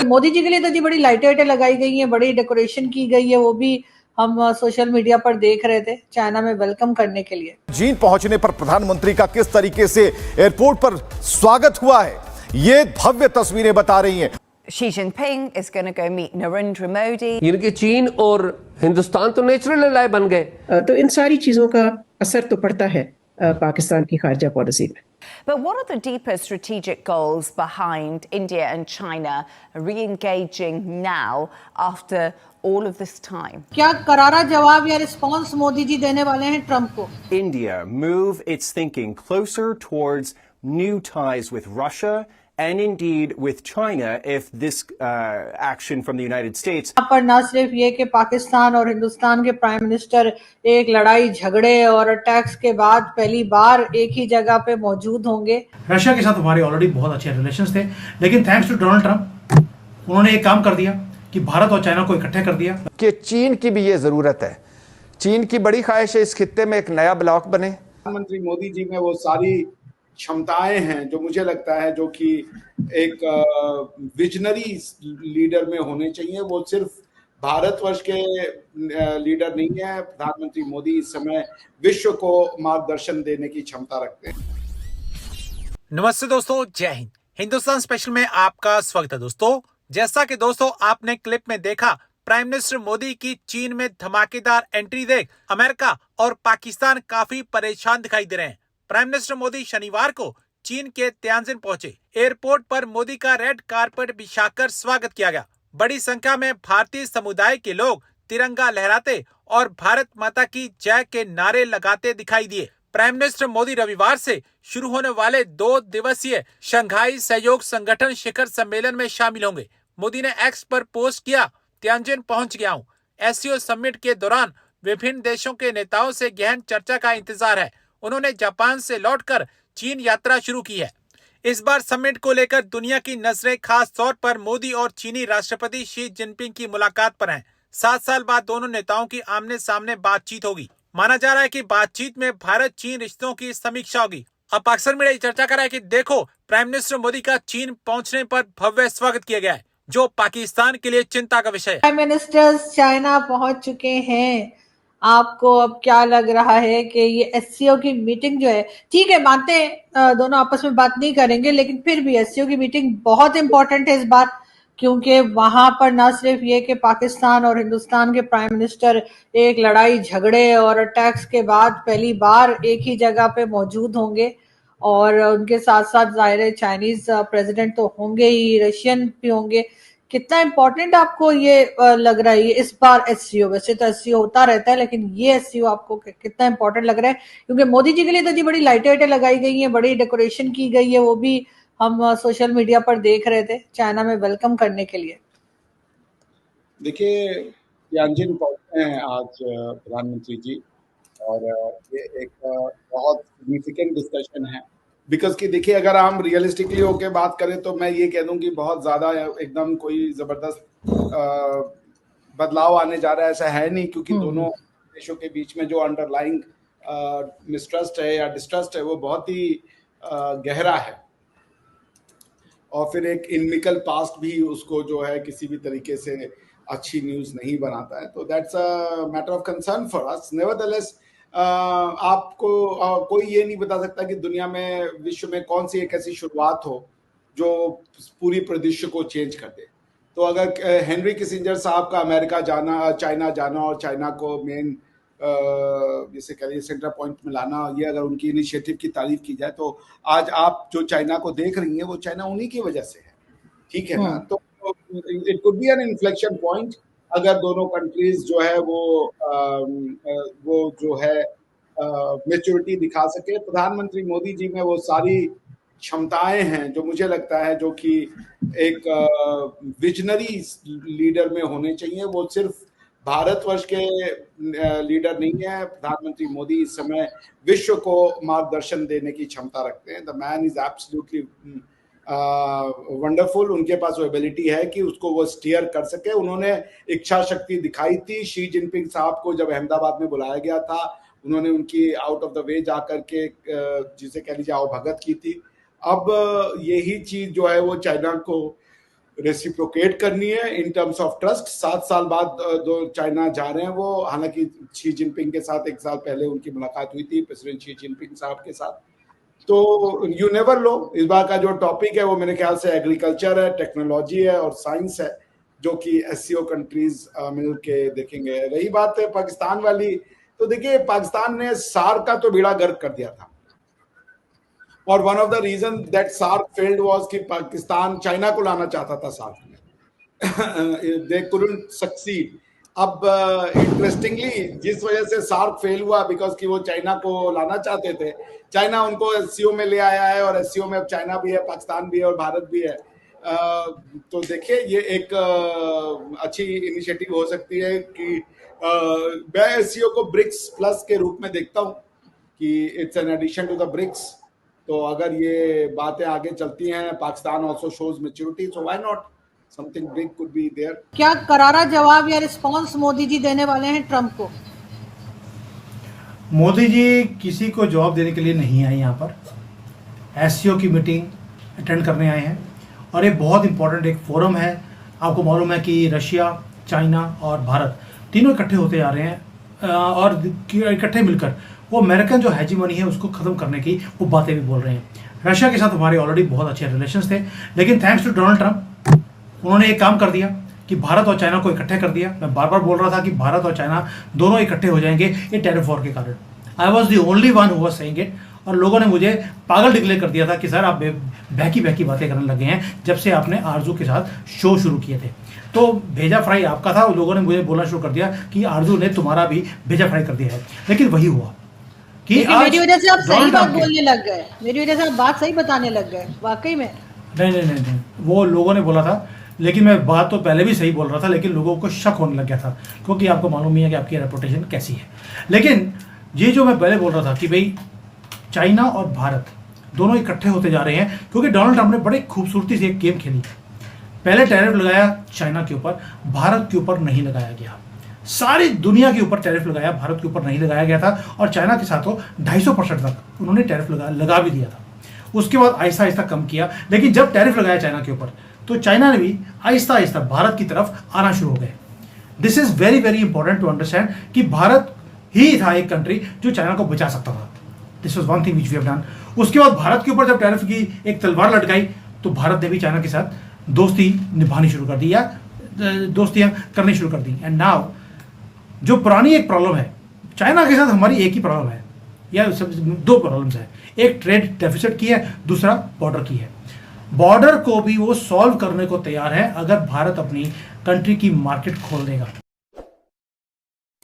मोदी जी के लिए तो जी बड़ी लाइटें वाइटें लगाई गई हैं, बड़ी डेकोरेशन की गई है, वो भी हम सोशल मीडिया पर देख रहे थे चाइना में वेलकम करने के लिए। चीन पहुंचने पर प्रधानमंत्री का किस तरीके से एयरपोर्ट पर स्वागत हुआ है, ये भव्य तस्वीरें बता रही हैं। Xi Jinping is going to go meet Narendra Modi. इनके चीन और हिंदुस्तान तो नेचुरल अलाय बन गए। तो इन सारी चीजों का असर तो पड़ता है पाकिस्तान की खारजा पॉलिसी में। But what are the deeper strategic goals behind India and China re-engaging now after all of this time? क्या करारा जवाब या रिस्पांस मोदी जी देने वाले हैं ट्रंप को? India move its thinking closer towards new ties with Russia and indeed with China if this action from the United States. यहाँ पर न सिर्फ ये कि पाकिस्तान और हिंदुस्तान के प्राइम मिनिस्टर एक लड़ाई झगड़े और अटैक्स के बाद पहली बार एक ही जगह पे मौजूद होंगे। रशिया के साथ हमारे ऑलरेडी बहुत अच्छे रिलेशंस थे, लेकिन थैंक्स टू डोनाल्ड ट्रंप उन्होंने एक काम कर दिया कि भारत और चाइना को इकट्ठे कर दिया। कि चीन की भी ये जरूरत है, चीन की बड़ी ख्वाहिश है इस खित्ते में एक नया ब्लॉक बने। प्रधानमंत्री मोदी जी में वो सारी क्षमताएं हैं जो मुझे लगता है जो कि एक विजनरी लीडर में होने चाहिए। वो सिर्फ भारतवर्ष के लीडर नहीं है, प्रधानमंत्री मोदी इस समय विश्व को मार्गदर्शन देने की क्षमता रखते हैं। नमस्ते दोस्तों, जय हिंद। हिंदुस्तान स्पेशल में आपका स्वागत है दोस्तों। जैसा कि दोस्तों आपने क्लिप में देखा, प्राइम मिनिस्टर मोदी की चीन में धमाकेदार एंट्री देख अमेरिका और पाकिस्तान काफी परेशान दिखाई दे रहे हैं। प्राइम मिनिस्टर मोदी शनिवार को चीन के तियानजिन पहुंचे। एयरपोर्ट पर मोदी का रेड कारपेट बिछाकर स्वागत किया गया। बड़ी संख्या में भारतीय समुदाय के लोग तिरंगा लहराते और भारत माता की जय के नारे लगाते दिखाई दिए। प्राइम मिनिस्टर मोदी रविवार से शुरू होने वाले 2 दिवसीय शंघाई सहयोग संगठन शिखर सम्मेलन में शामिल होंगे। मोदी ने एक्स पर पोस्ट किया, तियानजिन पहुंच गया हूं। एससीओ समिट के दौरान विभिन्न देशों के नेताओं से गहन चर्चा का इंतजार है। उन्होंने जापान से लौटकर चीन यात्रा शुरू की है। इस बार समिट को लेकर दुनिया की नजरें खास तौर पर मोदी और चीनी राष्ट्रपति शी जिनपिंग की मुलाकात पर हैं। 7 साल बाद दोनों नेताओं की आमने सामने बातचीत होगी। माना जा रहा है कि बातचीत में भारत चीन रिश्तों की समीक्षा होगी। अब अक्सर मीडिया चर्चा कर रहा है कि देखो, प्राइम मिनिस्टर मोदी का चीन पहुंचने पर भव्य स्वागत किया गया है, जो पाकिस्तान के लिए चिंता का विषय है। प्राइम मिनिस्टर्स चाइना पहुंच चुके हैं। आपको अब क्या लग रहा है कि ये एससीओ की मीटिंग जो है, ठीक है मानते हैं दोनों आपस में बात नहीं करेंगे, लेकिन फिर भी एससीओ की मीटिंग बहुत इंपॉर्टेंट है इस बार, क्योंकि वहां पर न सिर्फ ये कि पाकिस्तान और हिंदुस्तान के प्राइम मिनिस्टर एक लड़ाई झगड़े और अटैक्स के बाद पहली बार एक ही जगह पे मौजूद होंगे, और उनके साथ साथ जाहिर है चाइनीज प्रेसिडेंट तो होंगे ही, रशियन भी होंगे। कितना इम्पोर्टेंट आपको ये लग रहा है ये इस बार एससीओ? वैसे तो एससीओ होता रहता है, लेकिन ये एससीओ आपको कितना इम्पोर्टेंट लग रहा है? क्योंकि मोदी जी के लिए तो जी बड़ी लाइटें वाइटें लगाई गई हैं, बड़ी डेकोरेशन की गई है, वो भी हम सोशल मीडिया पर देख रहे थे चाइना में वेलकम करने के लिए। देखिए, तियानजिन पहुंचे हैं आज प्रधानमंत्री जी, और ये एक बहुत सिग्निफिकेंट डिस्कशन है। बिकॉज कि देखिए, अगर हम रियलिस्टिकली होके बात करें तो मैं ये कह दूं कि बहुत ज़्यादा एकदम कोई ज़बरदस्त बदलाव आने जा रहा है ऐसा है नहीं, क्योंकि दोनों देशों के बीच में जो अंडरलाइंग मिसट्रस्ट है या डिस्ट्रस्ट है वो बहुत ही गहरा है, और फिर एक इनमिकल पास्ट भी उसको जो है किसी भी तरीके से अच्छी न्यूज़ नहीं बनाता है। तो that's a matter of concern for us. Nevertheless आपको कोई ये नहीं बता सकता कि दुनिया में, विश्व में कौन सी एक ऐसी शुरुआत हो जो पूरी परिदृश्य को चेंज कर दे। तो अगर हेनरी किसिंजर साहब का अमेरिका जाना, चाइना जाना और चाइना को मेन जैसे कह लीजिए सेंटर पॉइंट में लाना, ये अगर उनकी इनिशिएटिव की तारीफ की जाए तो आज आप जो चाइना को देख रही हैं वो चाइना उन्हीं की वजह से है, ठीक है ना? तो it could be an inflection point अगर दोनों कंट्रीज जो है वो जो है मैच्योरिटी दिखा सके। प्रधानमंत्री मोदी जी में वो सारी क्षमताएं हैं जो मुझे लगता है जो कि एक विजनरी लीडर में होने चाहिए। वो सिर्फ भारतवर्ष के लीडर नहीं है, प्रधानमंत्री मोदी इस समय विश्व को मार्गदर्शन देने की क्षमता रखते हैं। The man is absolutely wonderful. उनके पास वो एबिलिटी है कि उसको वो स्टीयर कर सके। उन्होंने इच्छा शक्ति दिखाई थी। शी जिनपिंग साहब को जब अहमदाबाद में बुलाया गया था, उन्होंने उनकी आउट ऑफ द वे जाकर के जिसे कह लीजिए आओ भगत की थी। अब यही चीज जो है वो चाइना को रेसिप्रोकेट करनी है इन टर्म्स ऑफ ट्रस्ट। 7 साल बाद जो चाइना जा रहे हैं वो, हालांकि शी जिनपिंग के साथ 1 साल पहले उनकी मुलाकात हुई थी प्रेसिडेंट शी जिनपिंग साहब के साथ। तो यू नेवर लो, इस बार का जो टॉपिक है वो मेरे ख्याल से एग्रीकल्चर है, टेक्नोलॉजी है और साइंस है, जो कि एससीओ कंट्रीज मिल के देखेंगे। रही बात है पाकिस्तान वाली, तो देखिए पाकिस्तान ने सार्क का तो बेड़ा गर्क कर दिया था, और one of the reason that SAARC failed was कि पाकिस्तान चाइना को लाना चाहता था सार्क में, दे कुडंट सक्सीड। अब इंटरेस्टिंगली जिस वजह से सार्क फेल हुआ, बिकॉज कि वो चाइना को लाना चाहते थे, चाइना उनको एससीओ में ले आया है, और एससीओ में अब चाइना भी है, पाकिस्तान भी है और भारत भी है। तो देखिए ये एक अच्छी इनिशिएटिव हो सकती है कि मैं एससीओ को ब्रिक्स प्लस के रूप में देखता हूँ कि it's an addition to the BRICS. तो अगर ये बातें आगे चलती हैं, Pakistan also shows maturity, so why not, something big could be there. क्या करारा जवाब या रिस्पांस मोदी जी देने वाले हैं ट्रंप को? मोदी जी किसी को जवाब देने के लिए नहीं आए, यहाँ पर एससीओ की मीटिंग अटेंड करने आए हैं, और ये बहुत इंपॉर्टेंट एक फोरम है। आपको मालूम है कि रशिया, चाइना और भारत तीनों इकट्ठे होते जा रहे हैं, और इकट्ठे मिलकर वो अमेरिकन जो हेजीमनी है उसको ख़त्म करने की वो बातें भी बोल रहे हैं। रशिया के साथ हमारे ऑलरेडी बहुत अच्छे रिलेशंस थे, लेकिन थैंक्स टू डोनाल्ड ट्रंप उन्होंने एक काम कर दिया कि भारत और चाइना को इकट्ठे कर दिया। मैं बार बार बोल रहा था कि भारत और चाइना दोनों इकट्ठे हो जाएंगे ये टैरिफ वॉर के कारण। I was the only one who was saying it, और लोगों ने मुझे पागल डिक्लेयर कर दिया था कि सर आप बहकी बहकी बातें करने लगे हैं जब से आपने आरजू के साथ शो शुरू किए थे। तो भेजा फ्राई आपका था, लोगों ने मुझे बोलना शुरू कर दिया कि आरजू ने तुम्हारा भी भेजा फ्राई कर दिया है। लेकिन वही हुआ कि मेरी वजह से आप सही बात बोलने लग गए, मेरी वजह से आप बात सही बताने लग गए वाकई में। नहीं, वो लोगों ने बोला था, लेकिन मैं बात तो पहले भी सही बोल रहा था, लेकिन लोगों को शक होने लग गया था, क्योंकि आपको मालूम ही है कि आपकी रेपुटेशन कैसी है। लेकिन ये जो मैं पहले बोल रहा था कि भाई चाइना और भारत दोनों इकट्ठे होते जा रहे हैं, क्योंकि डोनाल्ड ट्रंप ने बड़ी खूबसूरती से एक गेम खेली। पहले टैरिफ लगाया चाइना के ऊपर, भारत के ऊपर नहीं लगाया गया। सारी दुनिया के ऊपर टैरिफ लगाया, भारत के ऊपर नहीं लगाया गया था, और चाइना के साथ तो 250% तक उन्होंने टैरिफ लगा भी दिया था। उसके बाद आहिस्ता आहिस्ता कम किया, लेकिन जब टैरिफ लगाया चाइना के ऊपर तो चाइना ने भी आहिस्ता आहिस्ता भारत की तरफ आना शुरू हो गए। This is very very important to understand कि भारत ही था एक कंट्री जो चाइना को बचा सकता था। This was one thing which we have done. उसके बाद भारत के ऊपर जब टैरिफ की एक तलवार लटकाई तो भारत ने भी चाइना के साथ दोस्ती निभानी शुरू कर दी, या दोस्तियां करनी शुरू कर दी। एंड नाउ जो पुरानी एक प्रॉब्लम है चाइना के साथ, हमारी एक ही प्रॉब्लम है, या दो प्रॉब्लम्स है, एक ट्रेड डेफिसिट की है, दूसरा बॉर्डर की है। बॉर्डर को भी वो सॉल्व करने को तैयार है अगर भारत अपनी कंट्री की मार्केट खोल देगा।